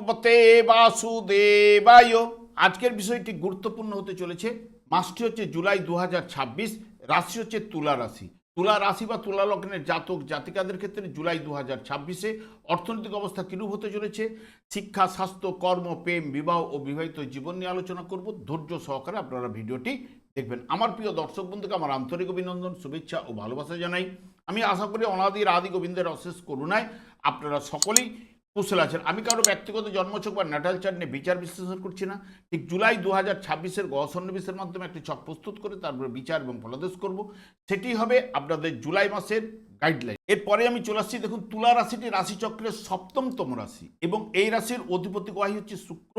ভগবতে বাসুদেবায়। আজকের বিষয়টি গুরুত্বপূর্ণ হতে চলেছে। মাসটি হচ্ছে জুলাই 2026, রাশি হচ্ছে তুলা রাশি। তুলা রাশি বা তুলা লগ্নের জাতক জাতিকাদের ক্ষেত্রে জুলাই 2026-এ অর্থনৈতিক অবস্থা কিরূপ হতে চলেছে, শিক্ষা, স্বাস্থ্য, কর্ম, প্রেম, বিবাহ ও বিবাহিত জীবন নিয়ে আলোচনা করব। ধৈর্য সহকারে আপনারা ভিডিওটি দেখবেন। আমার প্রিয় দর্শক বন্ধুকে আমার আন্তরিক অভিনন্দন, শুভেচ্ছা ও ভালোবাসা জানাই। আমি আশা করি অনাদির আদি গোবিন্দের অশেষ করুণায় আপনারা সকলেই কুশল আছেন। আমি কারো ব্যক্তিগত জন্মছক বা ন্যাটাল চার্ট নিয়ে বিচার বিশ্লেষণ করছি না। ঠিক জুলাই 2026-এর গ্রহ সন্নিবেশের মাধ্যমে একটি ছক প্রস্তুত করে তারপর বিচার এবং ফলাদেশ করব। সেটি হবে আপনাদের জুলাই মাসের গাইডলাইন। এরপরে আমি চলে আসছি। দেখুন, তুলা রাশিটি রাশিচক্রের সপ্তমতম রাশি এবং এই রাশির অধিপতি গ্রহ হচ্ছে শুক্র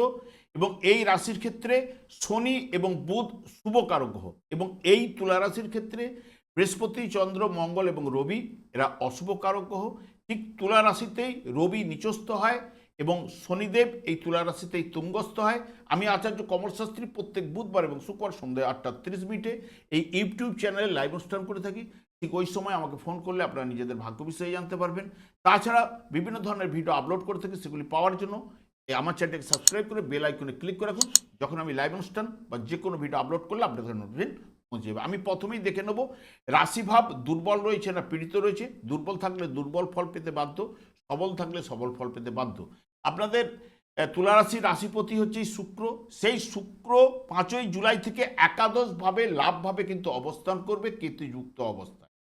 এবং এই রাশির ক্ষেত্রে শনি এবং বুধ শুভকারক গ্রহ এবং এই তুলা রাশির ক্ষেত্রে বৃহস্পতি, চন্দ্র, মঙ্গল এবং রবি এরা অশুভকারক গ্রহ। ঠিক তুলা রাশিতেই রবি নিচস্থ হয় এবং শনিদেব এই তুলা রাশিতেই তুঙ্গস্থ হয়। আমি আচার্য কমল শাস্ত্রী প্রত্যেক বুধবার এবং শুক্রবার সন্ধ্যা 8:30 এই ইউটিউব চ্যানেলে লাইভ অনুষ্ঠান করে থাকি। ঠিক ওই সময় আমাকে ফোন করলে আপনারা নিজেদের ভাগ্য বিষয়ে জানতে পারবেন। তাছাড়া বিভিন্ন ধরনের ভিডিও আপলোড করে থাকি, সেগুলি পাওয়ার জন্য আমার চ্যানেলকে সাবস্ক্রাইব করে বেল আইকনে ক্লিক করে রাখুন। যখন আমি লাইভ অনুষ্ঠান বা যে কোনো ভিডিও আপলোড করলে আপনাদের নোটিফিকেশন পৌঁছে যাবে। আমি প্রথমেই দেখে নেব রাশিভাব দুর্বল রয়েছে না পীড়িত রয়েছে। দুর্বল থাকলে দুর্বল ফল পেতে বাধ্য, সবল থাকলে সবল ফল পেতে বাধ্য। আপনাদের তুলা রাশির রাশিপতি হচ্ছে শুক্র। সেই শুক্র 5ই জুলাই থেকে একাদশভাবে লাভভাবে কিন্তু অবস্থান করবে কেতুযুক্ত অবস্থায়।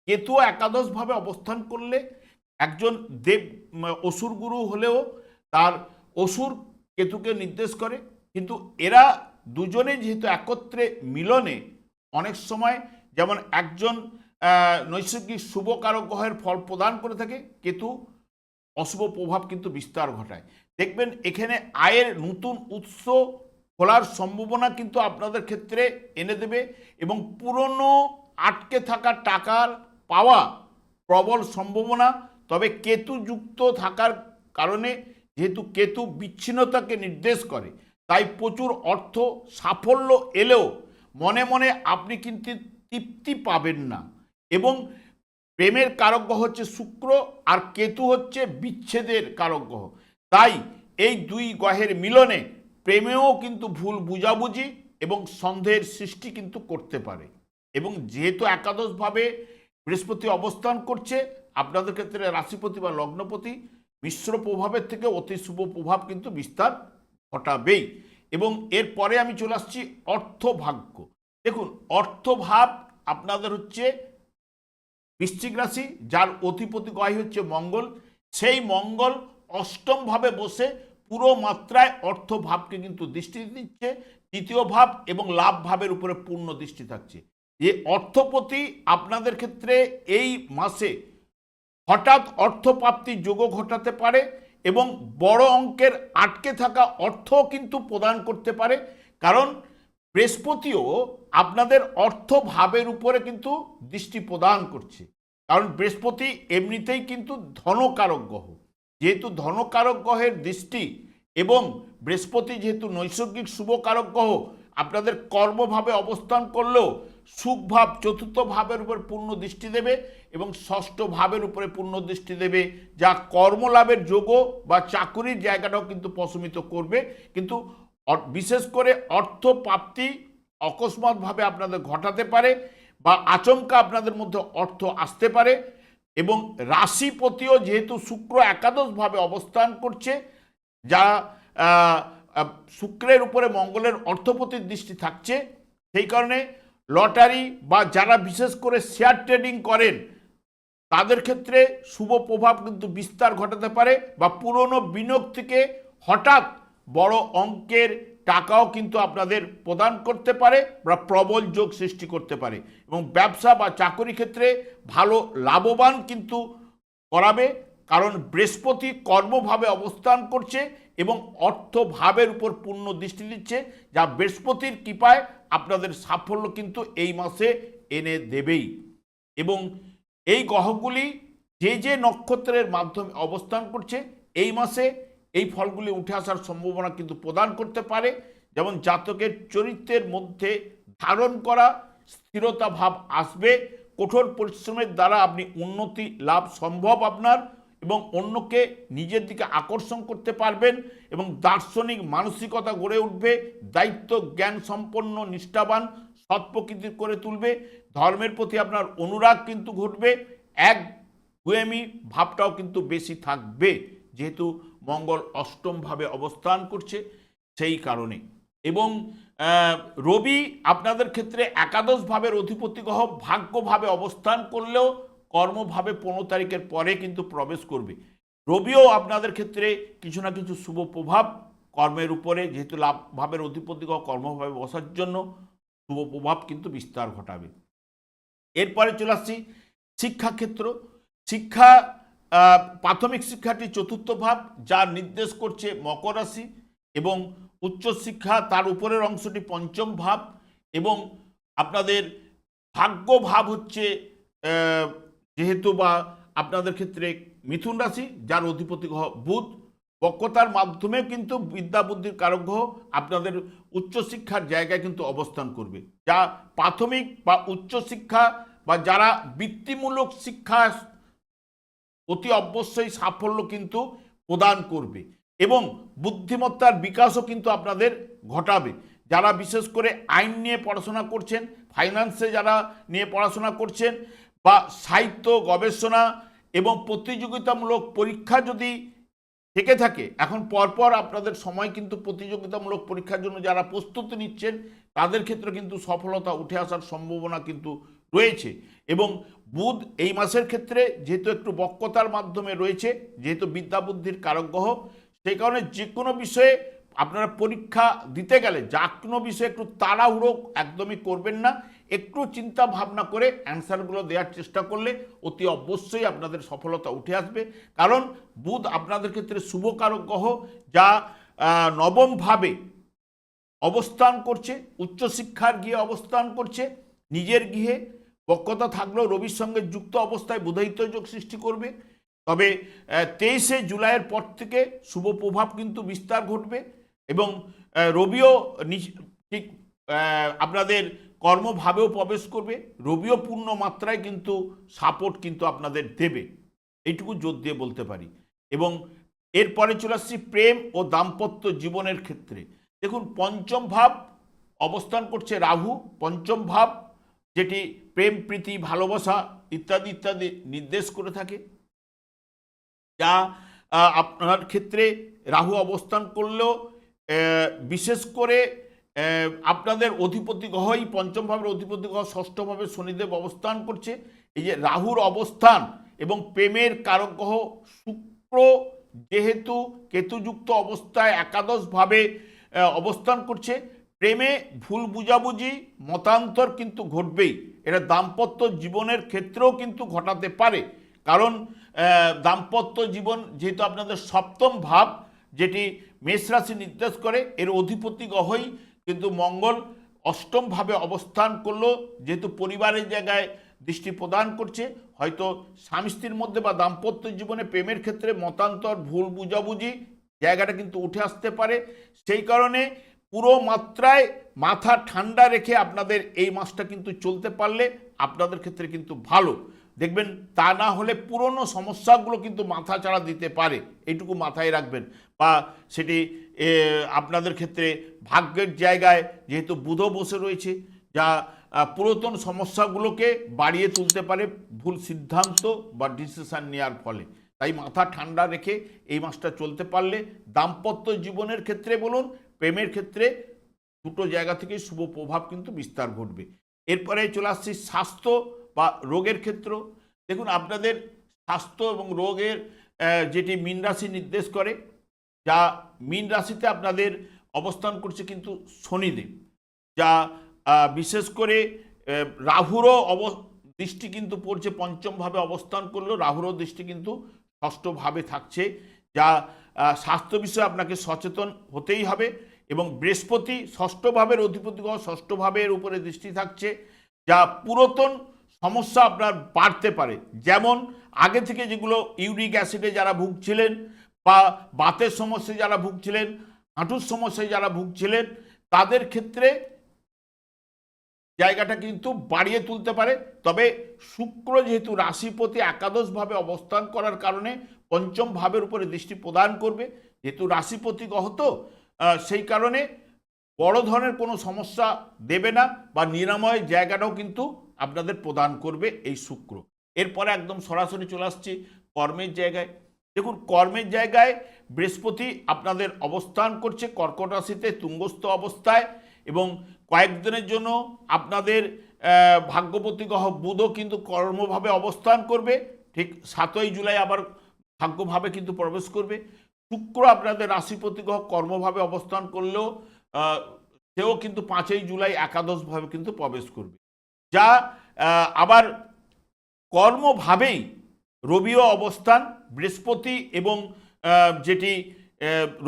কেতু একাদশভাবে অবস্থান করলে একজন দেব অসুর গুরু হলেও তার অসুর কেতুকে নির্দেশ করে, কিন্তু এরা দুজনে যেহেতু একত্রে মিলনে অনেক সময় যেমন একজন নৈসর্গিক শুভকারক গ্রহের ফল প্রদান করে থাকে, কেতু অশুভ প্রভাব কিন্তু বিস্তার ঘটায়। দেখবেন এখানে আয়ের নতুন উৎস খোলার সম্ভাবনা কিন্তু আপনাদের ক্ষেত্রে এনে দেবে এবং পুরনো আটকে থাকা টাকার পাওয়া প্রবল সম্ভাবনা। তবে কেতু যুক্ত থাকার কারণে, যেহেতু কেতু বিচ্ছিন্নতাকে নির্দেশ করে, তাই প্রচুর অর্থ সাফল্য এলেও মনে মনে আপনি কিন্তু তৃপ্তি পাবেন না। এবং প্রেমের কারক গ্রহ হচ্ছে শুক্র আর কেতু হচ্ছে বিচ্ছেদের কারক গ্রহ। তাই এই দুই গ্রহের মিলনে প্রেমেও কিন্তু ভুল বুঝাবুঝি এবং সন্দেহের সৃষ্টি কিন্তু করতে পারে। এবং যেহেতু একাদশভাবে বৃহস্পতি অবস্থান করছে, আপনাদের ক্ষেত্রে রাশিপতি বা লগ্নপতি মিশ্র প্রভাবের থেকে অতি শুভ প্রভাব কিন্তু বিস্তার ঘটাবেই। এবং এরপরে আমি চলে আসছি অর্থভাগ্য। দেখুন, অর্থভাব আপনাদের হচ্ছে বৃশ্চিক রাশি, যার অধিপতি গ্রহ হচ্ছে মঙ্গল। সেই মঙ্গল অষ্টমভাবে বসে পুরো মাত্রায় অর্থভাবকে কিন্তু দৃষ্টি দিচ্ছে। তৃতীয় ভাব এবং লাভ ভাবের উপরে পূর্ণ দৃষ্টি থাকছে। যে অর্থপতি আপনাদের ক্ষেত্রে এই মাসে হঠাৎ অর্থপ্রাপ্তির যোগ ঘটাতে পারে এবং বড় অঙ্কের আটকে থাকা অর্থ কিন্তু প্রদান করতে পারে। কারণ বৃহস্পতিও আপনাদের অর্থভাবের উপরে কিন্তু দৃষ্টি প্রদান করছে। কারণ বৃহস্পতি এমনিতেই কিন্তু ধনকারক গ্রহ। যেহেতু ধনকারক গ্রহের দৃষ্টি এবং বৃহস্পতি যেহেতু নৈসর্গিক শুভকারক গ্রহ, আপনাদের কর্মভাবে অবস্থান করলেও সুখভাব চতুর্থ ভাবের উপর পূর্ণ দৃষ্টি দেবে এবং ষষ্ঠ ভাবের উপরে পূর্ণ দৃষ্টি দেবে, যা কর্মলাভের যোগও বা চাকুরির জায়গাটাও কিন্তু প্রশমিত করবে। কিন্তু বিশেষ করে অর্থ প্রাপ্তি অকস্মাৎভাবে আপনাদের ঘটাতে পারে বা আচমকা আপনাদের মধ্যে অর্থ আসতে পারে। এবং রাশিপতিও যেহেতু শুক্র একাদশভাবে অবস্থান করছে, যা শুক্রের উপরে মঙ্গলের অর্থপতির দৃষ্টি থাকছে, সেই কারণে লটারি বা যারা বিশেষ করে শেয়ার ট্রেডিং করেন তাদের ক্ষেত্রে শুভ প্রভাব কিন্তু বিস্তার ঘটাতে পারে বা পুরনো বিনিয়োগ থেকে হঠাৎ বড় অঙ্কের টাকাও কিন্তু আপনাদের প্রদান করতে পারে বা প্রবল যোগ সৃষ্টি করতে পারে। এবং ব্যবসা বা চাকরি ক্ষেত্রে ভালো লাভবান কিন্তু করাবে, কারণ বৃহস্পতি কর্মভাবে অবস্থান করছে এবং অর্থভাবের উপর পূর্ণ দৃষ্টি দিচ্ছে, যা বৃহস্পতির কৃপায় আপনাদের সাফল্য কিন্তু এই মাসে এনে দেবেই। এবং এই গ্রহগুলি যে যে নক্ষত্রের মাধ্যমে অবস্থান করছে এই মাসে এই ফলগুলি উঠে আসার সম্ভাবনা কিন্তু প্রদান করতে পারে। যেমন জাতকের চরিত্রের মধ্যে ধারণ করা স্থিরতা ভাব আসবে, কঠোর পরিশ্রমের দ্বারা আপনি উন্নতি লাভ সম্ভব আপনার, এবং অন্যকে নিজের দিকে আকর্ষণ করতে পারবেন এবং দার্শনিক মানসিকতা গড়ে উঠবে, দায়িত্ব জ্ঞান সম্পন্ন নিষ্ঠাবান সৎ প্রকৃতির করে তুলবে, ধর্মের প্রতি আপনার অনুরাগ কিন্তু ঘটবে, এক গুয়েমি ভাবটাও কিন্তু বেশি থাকবে যেহেতু মঙ্গল অষ্টমভাবে অবস্থান করছে সেই কারণে। এবং রবি আপনাদের ক্ষেত্রে একাদশ ভাবের অধিপতি গ্রহ ভাগ্যভাবে অবস্থান করলেও কর্মভাবে 15 তারিখের পরে কিন্তু প্রবেশ করবে। রবিও আপনাদের ক্ষেত্রে কিছু না কিছু শুভ প্রভাব কর্মের উপরে, যেহেতু লাভ ভাবের অধিপতি গ্রহ কর্মভাবে বসার জন্য শুভ প্রভাব কিন্তু বিস্তার ঘটাবে। এরপরে চলে আসছি শিক্ষাক্ষেত্র। শিক্ষা প্রাথমিক শিক্ষাটি চতুর্থ ভাব, যা নির্দেশ করছে মকর রাশি, এবং উচ্চশিক্ষা তার উপরের অংশটি পঞ্চম ভাব, এবং আপনাদের ভাগ্য ভাব হচ্ছে যেহেতু বা আপনাদের ক্ষেত্রে মিথুন রাশি, যার অধিপতি গ্রহ বুধ। বক্রতার মাধ্যমে কিন্তু বিদ্যা বুদ্ধির কারক গ্রহ আপনাদের উচ্চশিক্ষার জায়গায় কিন্তু অবস্থান করবে, যা প্রাথমিক বা উচ্চশিক্ষা বা যারা বৃত্তিমূলক শিক্ষা অতি অবশ্যই সাফল্য কিন্তু প্রদান করবে এবং বুদ্ধিমত্তার বিকাশও কিন্তু আপনাদের ঘটাবে। যারা বিশেষ করে আইন নিয়ে পড়াশোনা করছেন, ফাইন্যান্সে যারা নিয়ে পড়াশোনা করছেন, বা সাহিত্য গবেষণা এবং প্রতিযোগিতামূলক পরীক্ষা যদি থেকে থাকে, এখন পরপর আপনাদের সময় কিন্তু প্রতিযোগিতামূলক পরীক্ষার জন্য যারা প্রস্তুতি নিচ্ছেন তাদের ক্ষেত্রে কিন্তু সফলতা উঠে আসার সম্ভাবনা কিন্তু রয়েছে। এবং বুধ এই মাসের ক্ষেত্রে যেহেতু একটু বক্রতার মাধ্যমে রয়েছে, যেহেতু বিদ্যা বুদ্ধির কারক গ্রহ, সেই কারণে যে কোনো বিষয়ে আপনারা পরীক্ষা দিতে গেলে যা কোনো বিষয়ে একটু তাড়াহুড়ো একদমই করবেন না, একটু চিন্তা ভাবনা করে অ্যান্সারগুলো দেওয়ার চেষ্টা করলে অতি অবশ্যই আপনাদের সফলতা উঠে আসবে। কারণ বুধ আপনাদের ক্ষেত্রে শুভকারক গ্রহ, যা নবম ভাবে অবস্থান করছে, উচ্চশিক্ষার গৃহে অবস্থান করছে, নিজের গৃহে বক্রতা থাকলেও রবির সঙ্গে যুক্ত অবস্থায় বুধায়িত্ব যোগ সৃষ্টি করবে। তবে 23শে জুলাইয়ের পর থেকে শুভ প্রভাব কিন্তু বিস্তার ঘটবে এবং রবিও ঠিক আপনাদের কর্মভাবেও প্রবেশ করবে। রবিও পূর্ণ মাত্রায় কিন্তু সাপোর্ট কিন্তু আপনাদের দেবে, এইটুকু জোর দিয়ে বলতে পারি। এবং এরপরে চলে আসছি প্রেম ও দাম্পত্য জীবনের ক্ষেত্রে। দেখুন, পঞ্চম ভাব অবস্থান করছে রাহু, পঞ্চম ভাব যেটি প্রেম প্রীতি ভালোবাসা ইত্যাদি ইত্যাদি নির্দেশ করে থাকে, যা আপনার ক্ষেত্রে রাহু অবস্থান করলেও বিশেষ করে আপনাদের অধিপতি গ্রহই পঞ্চম ভাবের অধিপতি গ্রহ ষষ্ঠভাবে শনিদেব অবস্থান করছে। এই যে রাহুর অবস্থান এবং প্রেমের কারক গ্রহ শুক্র যেহেতু কেতুযুক্ত অবস্থায় একাদশভাবে অবস্থান করছে, প্রেমে ভুল বুঝাবুঝি মতান্তর কিন্তু ঘটবেই। এটা দাম্পত্য জীবনের ক্ষেত্রেও কিন্তু ঘটাতে পারে, কারণ দাম্পত্য জীবন যেহেতু আপনাদের সপ্তম ভাব যেটি মেষ রাশি নির্দেশ করে, এর অধিপতি গ্রহই কিন্তু মঙ্গল অষ্টমভাবে অবস্থান করলো, যেহেতু পরিবারের জায়গায় দৃষ্টি প্রদান করছে, হয়তো স্বামী স্ত্রীর মধ্যে বা দাম্পত্য জীবনে প্রেমের ক্ষেত্রে মতান্তর ভুল বুঝাবুঝি জায়গাটা কিন্তু উঠে আসতে পারে। সেই কারণে পুরো মাত্রায় মাথা ঠান্ডা রেখে আপনাদের এই মাসটা কিন্তু চলতে পারলে আপনাদের ক্ষেত্রে কিন্তু ভালো দেখবেন। তা না হলে পুরনো সমস্যাগুলো কিন্তু মাথা চাড়া দিতে পারে, এইটুকু মাথায় রাখবেন। বা সেটি আপনাদের ক্ষেত্রে ভাগ্যের জায়গায় যেহেতু বুধ বসে রয়েছে, যা পুরাতন সমস্যাগুলোকে বাড়িয়ে তুলতে পারে ভুল সিদ্ধান্ত বা ডিসিশন নেওয়ার ফলে। তাই মাথা ঠান্ডা রেখে এই মাসটা চলতে পারলে দাম্পত্য জীবনের ক্ষেত্রে বলুন, প্রেমের ক্ষেত্রে দুটো জায়গা থেকে শুভ প্রভাব কিন্তু বিস্তার ঘটবে। এরপরে চলে আসছি স্বাস্থ্য বা রোগের ক্ষেত্র। দেখুন, আপনাদের স্বাস্থ্য এবং রোগের যেটি মীন রাশি নির্দেশ করে, যা মীন রাশিতে আপনাদের অবস্থান করছে কিন্তু শনিদেব, যা বিশেষ করে রাহুরও দৃষ্টি কিন্তু পড়ছে পঞ্চমভাবে অবস্থান করলেও রাহুরও দৃষ্টি কিন্তু ষষ্ঠভাবে থাকছে, যা স্বাস্থ্য বিষয়ে আপনাকে সচেতন হতেই হবে। এবং বৃহস্পতি ষষ্ঠভাবের অধিপতি গ্রহ ষষ্ঠভাবের উপরে দৃষ্টি থাকছে, যা পুরাতন সমস্যা আপনার বাড়তে পারে। যেমন আগে থেকে যেগুলো ইউরিক অ্যাসিডে যারা ভুগছিলেন, বা বাতের সমস্যায় যারা ভুগছিলেন, হাঁটুর সমস্যায় যারা ভুগছিলেন, তাদের ক্ষেত্রে জায়গাটা কিন্তু বাড়িয়ে তুলতে পারে। তবে শুক্র যেহেতু রাশিপতি একাদশভাবে অবস্থান করার কারণে পঞ্চম ভাবের উপরে দৃষ্টি প্রদান করবে, যেহেতু রাশিপতি গ্রহ তো সেই কারণে বড় ধরনের কোনো সমস্যা দেবে না বা নিরাময়ের জায়গাটাও কিন্তু আপনাদের প্রদান করবে এই শুক্র। এরপরে একদম সরাসরি চলে আসছি কর্মের জায়গায়। দেখুন, কর্মের জায়গায় বৃহস্পতি আপনাদের অবস্থান করছে কর্কট রাশিতে তুঙ্গস্থ অবস্থায়, এবং কয়েকদিনের জন্য আপনাদের ভাগ্যপতি গ্রহ বুধও কিন্তু কর্মভাবে অবস্থান করবে। ঠিক 7ই জুলাই আবার ভাগ্যভাবে কিন্তু প্রবেশ করবে। শুক্র আপনাদের রাশিপতি গ্রহ কর্মভাবে অবস্থান করলেও সেও কিন্তু 5ই জুলাই একাদশভাবে কিন্তু প্রবেশ করবে, যা আবার কর্মভাবেই রবিও অবস্থান, বৃহস্পতি এবং যেটি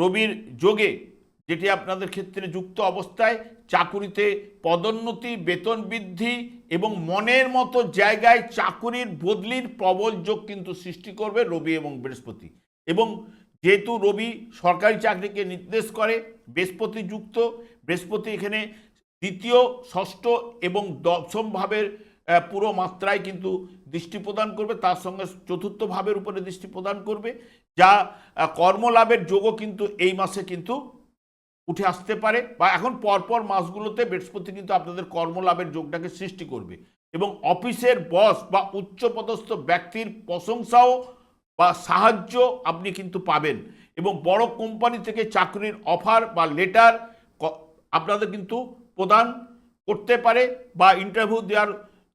রবির যোগে যেটি আপনাদের ক্ষেত্রে যুক্ত অবস্থায় চাকুরিতে পদোন্নতি, বেতন বৃদ্ধি এবং মনের মতো জায়গায় চাকুরির বদলির প্রবল যোগ কিন্তু সৃষ্টি করবে রবি এবং বৃহস্পতি। এবং যেহেতু রবি সরকারি চাকরিকে নির্দেশ করে, বৃহস্পতি যুক্ত, বৃহস্পতি এখানে দ্বিতীয়, ষষ্ঠ এবং দশম ভাবের পুরো মাত্রায় কিন্তু দৃষ্টি প্রদান করবে, তার সঙ্গে চতুর্থ ভাবের উপরে দৃষ্টি প্রদান করবে, যা কর্মলাভের যোগও কিন্তু এই মাসে কিন্তু উঠে আসতে পারে, বা এখন পরপর মাসগুলোতে বৃহস্পতি কিন্তু আপনাদের কর্মলাভের যোগটাকে সৃষ্টি করবে। এবং অফিসের বস বা উচ্চপদস্থ ব্যক্তির প্রশংসাও বা সাহায্য আপনি কিন্তু পাবেন, এবং বড় কোম্পানি থেকে চাকরির অফার বা লেটার আপনাদের কিন্তু প্রদান করতে পারে, বা ইন্টারভিউ দেওয়ার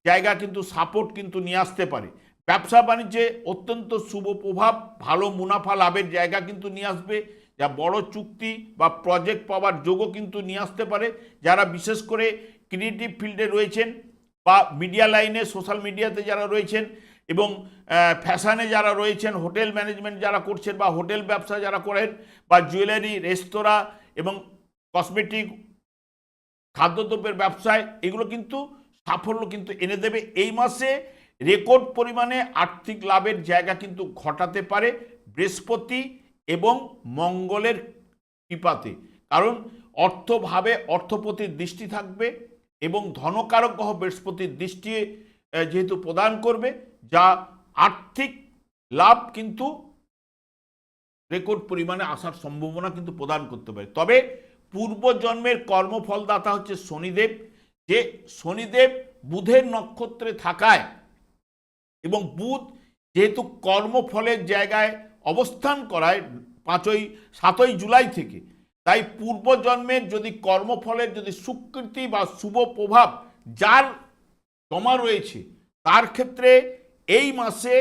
জায়গা কিন্তু সাপোর্ট কিন্তু নিয়ে আসতে পারে। ব্যবসা বাণিজ্যে অত্যন্ত শুভ প্রভাব, ভালো মুনাফা লাভের জায়গা কিন্তু নিয়ে আসবে, যা বড় চুক্তি বা প্রজেক্ট পাওয়ার যোগও কিন্তু নিয়ে আসতে পারে। যারা বিশেষ করে ক্রিয়েটিভ ফিল্ডে রয়েছেন বা মিডিয়া লাইনে, সোশ্যাল মিডিয়াতে যারা রয়েছেন এবং ফ্যাশনে যারা রয়েছেন, হোটেল ম্যানেজমেন্ট যারা করছেন বা হোটেল ব্যবসা যারা করেন, বা জুয়েলারি, রেস্তোরাঁ এবং কসমেটিক, খাদ্যদ্রব্যের ব্যবসায়, এগুলো কিন্তু সাফল্য কিন্তু এনে দেবে। এই মাসে রেকর্ড পরিমাণে আর্থিক লাভের জায়গা কিন্তু ঘটাতে পারে বৃহস্পতি এবং মঙ্গলের কৃপাতে, কারণ অর্থভাবে অর্থপতির দৃষ্টি থাকবে এবং ধনকারক গ্রহ বৃহস্পতির দৃষ্টি যেহেতু প্রদান করবে, যা আর্থিক লাভ কিন্তু রেকর্ড পরিমাণে আসার সম্ভাবনা কিন্তু প্রদান করতে পারে। তবে পূর্বজন্মের কর্মফলদাতা হচ্ছে শনিদেব, যে শনিদেব বুধের নক্ষত্রে থাকায় এবং বুধ যেহেতু কর্মফলের জায়গায় অবস্থান করায় 7ই জুলাই থেকে, তাই পূর্বজন্মের যদি কর্মফলের যদি স্বীকৃতি বা শুভ প্রভাব যার জমা রয়েছে, তার ক্ষেত্রে এই মাসে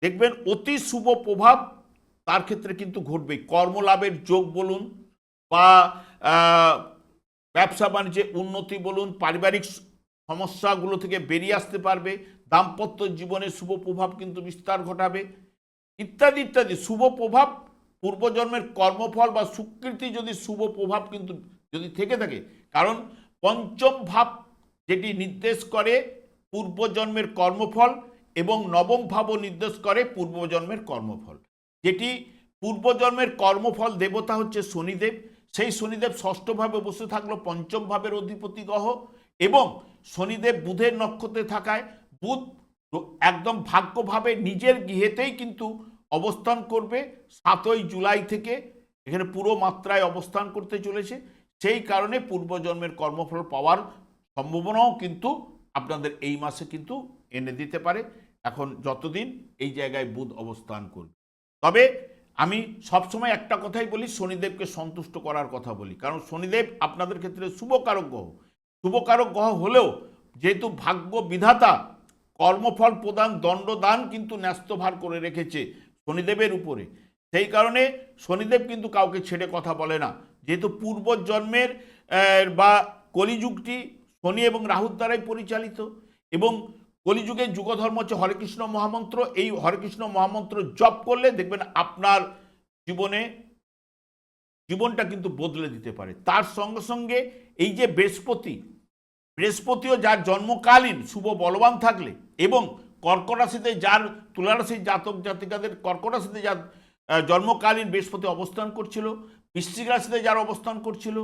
দেখবেন অতি শুভ প্রভাব তার ক্ষেত্রে কিন্তু ঘটবে। কর্মলাভের যোগ বলুন, বা ব্যবসা বাণিজ্যে উন্নতি বলুন, পারিবারিক সমস্যাগুলো থেকে বেরিয়ে আসতে পারবে, দাম্পত্য জীবনে শুভ প্রভাব কিন্তু বিস্তার ঘটাবে, ইত্যাদি ইত্যাদি শুভ প্রভাব। পূর্বজন্মের কর্মফল বা স্বীকৃতি যদি শুভ প্রভাব কিন্তু যদি থেকে থাকে, কারণ পঞ্চম ভাব যেটি নির্দেশ করে পূর্বজন্মের কর্মফল এবং নবম ভাবও নির্দেশ করে পূর্বজন্মের কর্মফল। যেটি পূর্বজন্মের কর্মফল দেবতা হচ্ছে শনিদেব, সেই শনিদেব ষষ্ঠভাবে বসে থাকলো পঞ্চম ভাবের অধিপতি গ্রহ, এবং শনিদেব বুধের নক্ষত্রে থাকায় বুধ একদম ভাগ্যভাবে নিজের গৃহেতেই কিন্তু অবস্থান করবে 7ই জুলাই থেকে, এখানে পুরো মাত্রায় অবস্থান করতে চলেছে। সেই কারণে পূর্বজন্মের কর্মফল পাওয়ার সম্ভাবনাও কিন্তু আপনাদের এই মাসে কিন্তু এনে দিতে পারে, এখন যতদিন এই জায়গায় বুধ অবস্থান করবে। তবে আমি সবসময় একটা কথাই বলি, শনিদেবকে সন্তুষ্ট করার কথা বলি, কারণ শনিদেব আপনাদের ক্ষেত্রে শুভকারক গ্রহ। শুভকারক গ্রহ হলেও যেহেতু ভাগ্য বিধাতা কর্মফল প্রদান, দণ্ডদান কিন্তু ন্যস্তভার করে রেখেছে শনিদেবের উপরে, সেই কারণে শনিদেব কিন্তু কাউকে ছেড়ে কথা বলে না। যেহেতু পূর্বজন্মের বা কলিযুগটি শনি এবং রাহুর দ্বারাই পরিচালিত, এবং কলিযুগের যুগধর্ম হচ্ছে হরেকৃষ্ণ মহামন্ত্র। এই হরেকৃষ্ণ মহামন্ত্র জপ করলে দেখবেন আপনার জীবনটা কিন্তু বদলে দিতে পারে। তার সঙ্গে সঙ্গে এই যে বৃহস্পতিও যার জন্মকালীন শুভ বলবান থাকলে, এবং কর্কট রাশিতে যার, তুলা রাশির জাতক জাতিকাদের কর্কট রাশিতে যার জন্মকালীন বৃহস্পতি অবস্থান করছিল, বৃশ্চিক রাশিতে যার অবস্থান করছিল,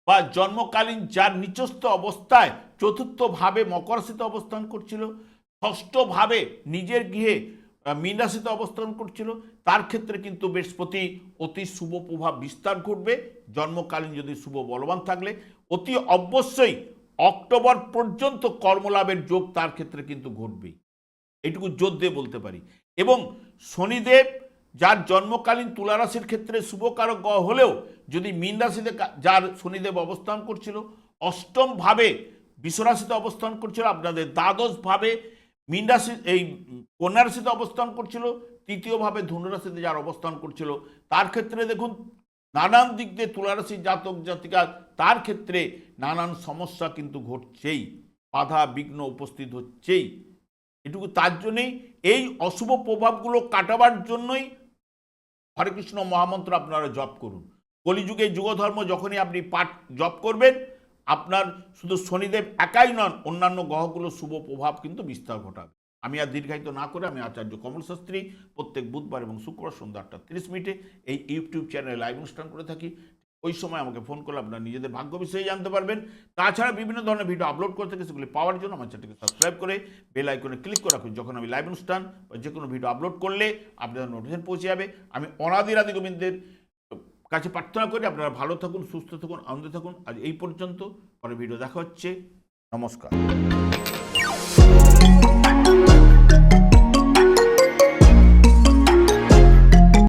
বা জন্মকালীন যার নিচস্থ অবস্থায় চতুর্থ ভাবে মকর রাশিতে অবস্থান করছিল, ষষ্ঠ ভাবে নিজের গৃহে মীন রাশিতে অবস্থান করছিল, তার ক্ষেত্রে কিন্তু বৃহস্পতি অতি শুভ প্রভাব বিস্তার ঘটবে। জন্মকালীন যদি শুভ বলবান থাকলে অতি অবশ্যই অক্টোবর পর্যন্ত কর্মলাভের যোগ তার ক্ষেত্রে কিন্তু ঘটবেই, এটুকু জোর দিয়ে বলতে পারি। এবং শনিদেব যার জন্মকালীন তুলা রাশির ক্ষেত্রে শুভকারক গ্রহ হলেও যদি মীন রাশিতে যার শনিদেব অবস্থান করছিল, অষ্টম ভাবে বিশ্বরাশিতে অবস্থান করছিল, আপনাদের দ্বাদশ ভাবে মীন রাশি এই কন্যা রাশিতে অবস্থান করছিল, তৃতীয় ভাবে ধনু রাশিতে যার অবস্থান করছিল, তার ক্ষেত্রে দেখুন নানান দিক দিয়ে তুলা রাশির জাতক জাতিকা তার ক্ষেত্রে নানান সমস্যা কিন্তু ঘটছেই, বাধা বিঘ্ন উপস্থিত হচ্ছেই। এটুকু তার জন্যই এই অশুভ প্রভাবগুলো কাটাবার জন্যই হরে কৃষ্ণ মহামন্ত্র আপনারা জপ করুন। কলিযুগে যুগধর্ম যখনই আপনি পাঠ জপ করবেন, আপনার শুধু শনিদেব একাই নন, অন্যান্য গ্রহগুলো শুভ প্রভাব কিন্তু বিস্তার ঘটাবে। আমি আর দীর্ঘায়িত না করে আমি আচার্য কমল শাস্ত্রী প্রত্যেক বুধবার এবং শুক্রবার সন্ধ্যা 8:30 এই ইউটিউব চ্যানেলে লাইভ অনুষ্ঠান করে থাকি। ওই সময় আমাকে ফোন করলে আপনারা নিজেদের ভাগ্য বিষয়ে জানতে পারবেন। তাছাড়া বিভিন্ন ধরনের ভিডিও আপলোড করে থাকি, সেগুলি পাওয়ার জন্য আমার চ্যানেলকে সাবস্ক্রাইব করে বেল আইকনে ক্লিক করে রাখুন। যখন আমি লাইভ অনুষ্ঠান বা যে কোনো ভিডিও আপলোড করলে আপনাদের নোটিফিকেশন পৌঁছে যাবে। আমি অনাদিরাদি গোবিন্দের কাছে প্রার্থনা করি আপনারা ভালো থাকুন, সুস্থ থাকুন, আনন্দে থাকুন। আজ এই পর্যন্ত, পরে ভিডিও দেখা হচ্ছে। নমস্কার।